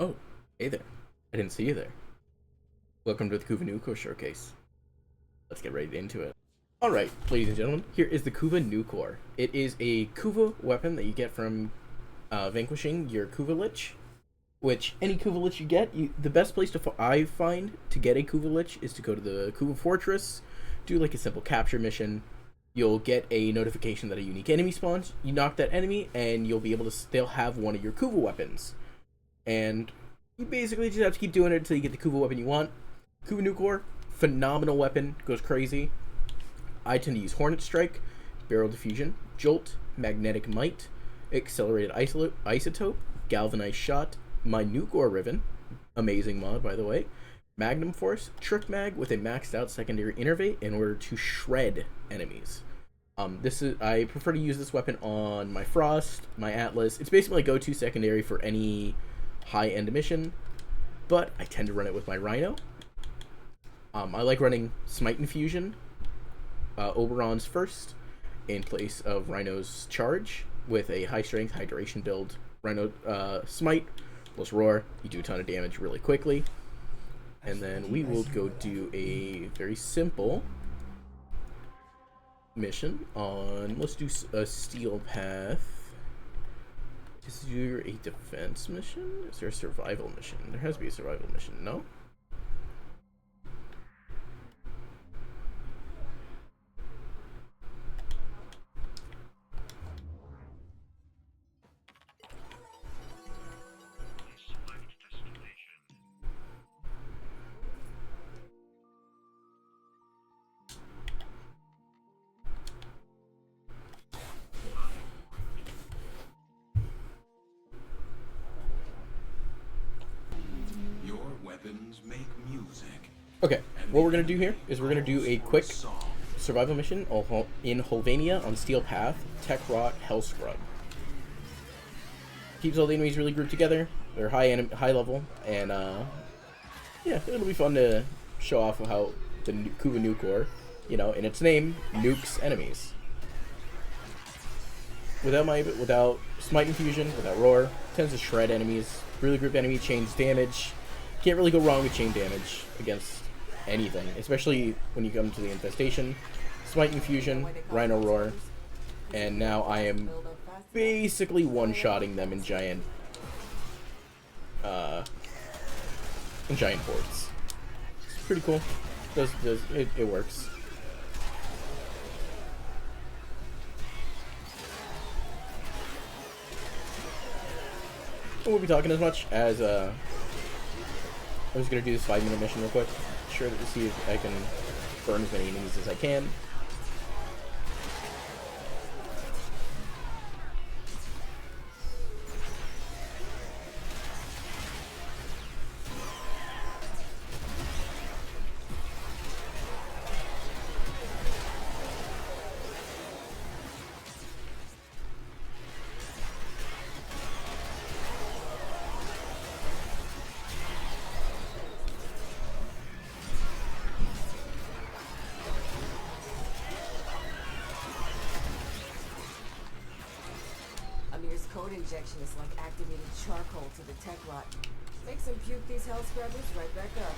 Oh, hey there. I didn't see you there. Welcome to the Kuva Nukor showcase. Let's get right into it. Alright, ladies and gentlemen, here is the Kuva Nukor. It is a Kuva weapon that you get from vanquishing your Kuva Lich. Which, any Kuva Lich you get, the best place I find to get a Kuva Lich is to go to the Kuva Fortress, do like a simple capture mission. You'll get a notification that a unique enemy spawns. You knock that enemy, and you'll be able to still have one of your Kuva weapons. And you basically just have to keep doing it until you get the Kuva weapon you want. Kuva Nukor, phenomenal weapon, goes crazy. I tend to use Hornet Strike, Barrel Diffusion, Jolt, Magnetic Might, Accelerated Isotope, Galvanized Shot, my Nukor Riven, amazing mod by the way, Magnum Force, Trick Mag with a maxed out secondary innervate in order to shred enemies. I prefer to use this weapon on my Frost, my Atlas. It's basically my go-to secondary for any high-end mission, but I tend to run it with my Rhino. I like running Smite Infusion, Oberon's first, in place of Rhino's Charge, with a high-strength, high-duration build. Rhino Smite plus Roar, you do a ton of damage really quickly. And then we will go do a very simple mission on, let's do a Steel Path. Is there a defense mission? Is there a survival mission? There has to be a survival mission, no? Make music. Okay, what we're going to do here is we're going to do a quick survival mission in Holvania on Steel Path, Tech Rot Hell Scrub. Keeps all the enemies really grouped together. They're high level, and yeah, it'll be fun to show off how the Kuva Nukor, you know, in its name, nukes enemies. Without Smite Infusion, without Roar, tends to shred enemies, really group enemy, chains damage. Can't really go wrong with chain damage against anything, especially when you come to the infestation. Smite Infusion, Rhino Roar, and now I am basically one-shotting them in giant hordes. It's pretty cool. It works. I won't be talking as much as I'm just gonna do this 5-minute mission real quick. Sure to see if I can burn as many enemies as I can. Code injection is like activating charcoal to the tech rot. Makes them puke these hell scrubbers right back up.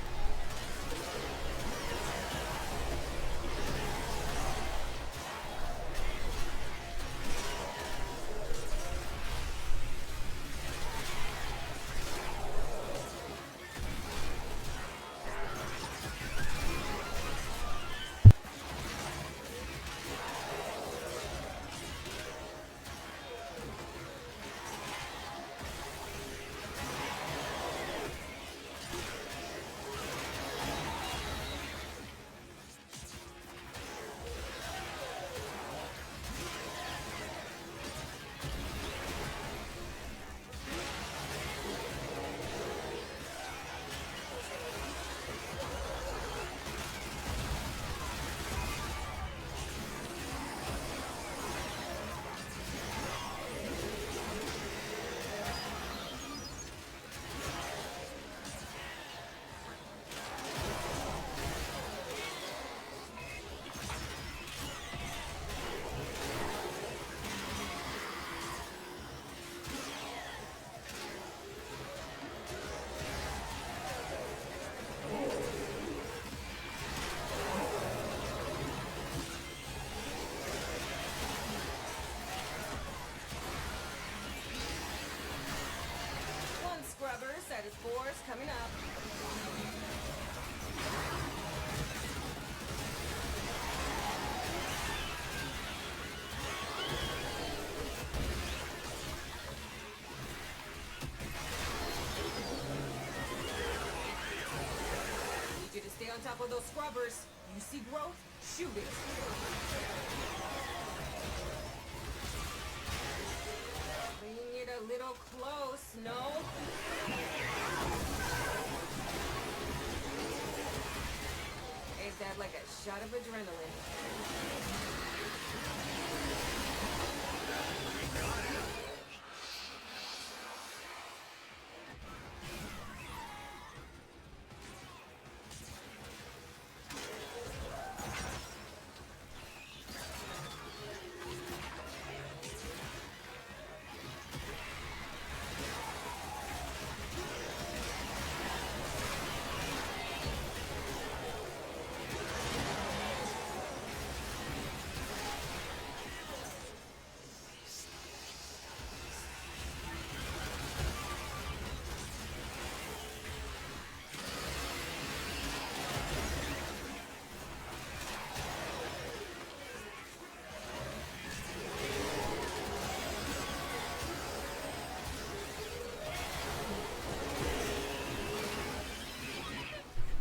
status force coming up. Need you to stay on top of those scrubbers. You see growth? Shoot it. Bringing it a little close, no? Ain't that like a shot of adrenaline?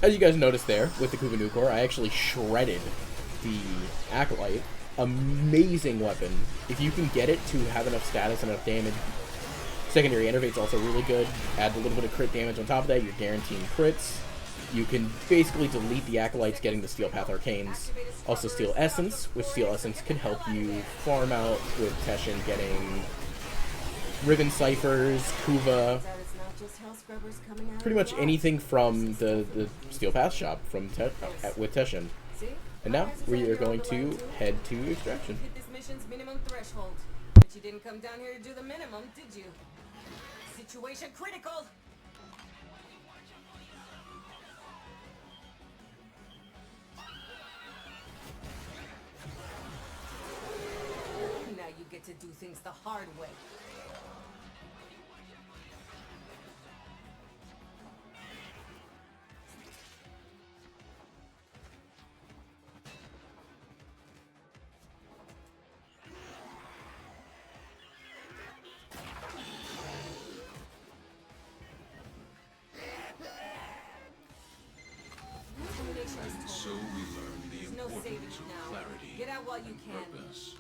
As you guys noticed there, with the Kuva Nukor, I actually shredded the Acolyte. Amazing weapon. If you can get it to have enough status and enough damage. Secondary Innervate's also really good. Add a little bit of crit damage on top of that, you're guaranteeing crits. You can basically delete the Acolytes getting the Steel Path Arcanes. Also Steel Essence, which Steel Essence can help you farm out with Teshin getting Ribbon Ciphers, Kuva, pretty much anything from the Steel Path shop from with Teshin. And now we are going to head to Extraction. Hit this mission's minimum threshold. But you didn't come down here to do the minimum, did you? Situation critical! Now you get to do things the hard way. So we learn the There's no importance saving of now. clarity Get out while you and can. purpose.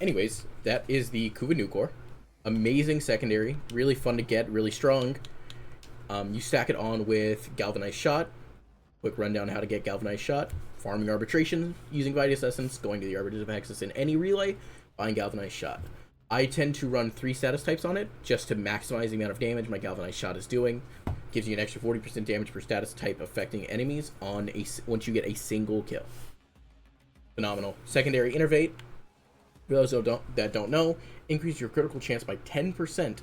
Anyways, that is the Kuva Nukor. Amazing secondary, really fun to get, really strong. You stack it on with Galvanized Shot. Quick rundown how to get Galvanized Shot. Farming Arbitration, using Vitus Essence, going to the Arbiters Axis in any relay, buying Galvanized Shot. I tend to run 3 status types on it, just to maximize the amount of damage my Galvanized Shot is doing. Gives you an extra 40% damage per status type affecting enemies on once you get a single kill. Phenomenal. Secondary Innervate, for those that don't know, increase your critical chance by 10%,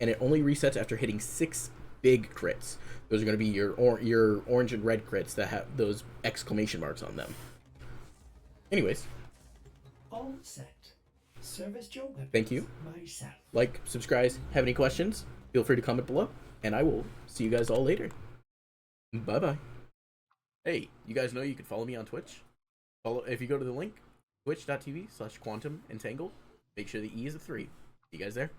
and it only resets after hitting 6 big crits. Those are going to be your orange and red crits that have those exclamation marks on them. Anyways, All set. Service your weapons thank you. myself. Like, subscribe, have any questions, feel free to comment below, and I will see you guys all later. Bye-bye. Hey, you guys know you can follow me on Twitch? If you go to the link, twitch.tv/quantumentangled, make sure the E is a 3. See you guys there.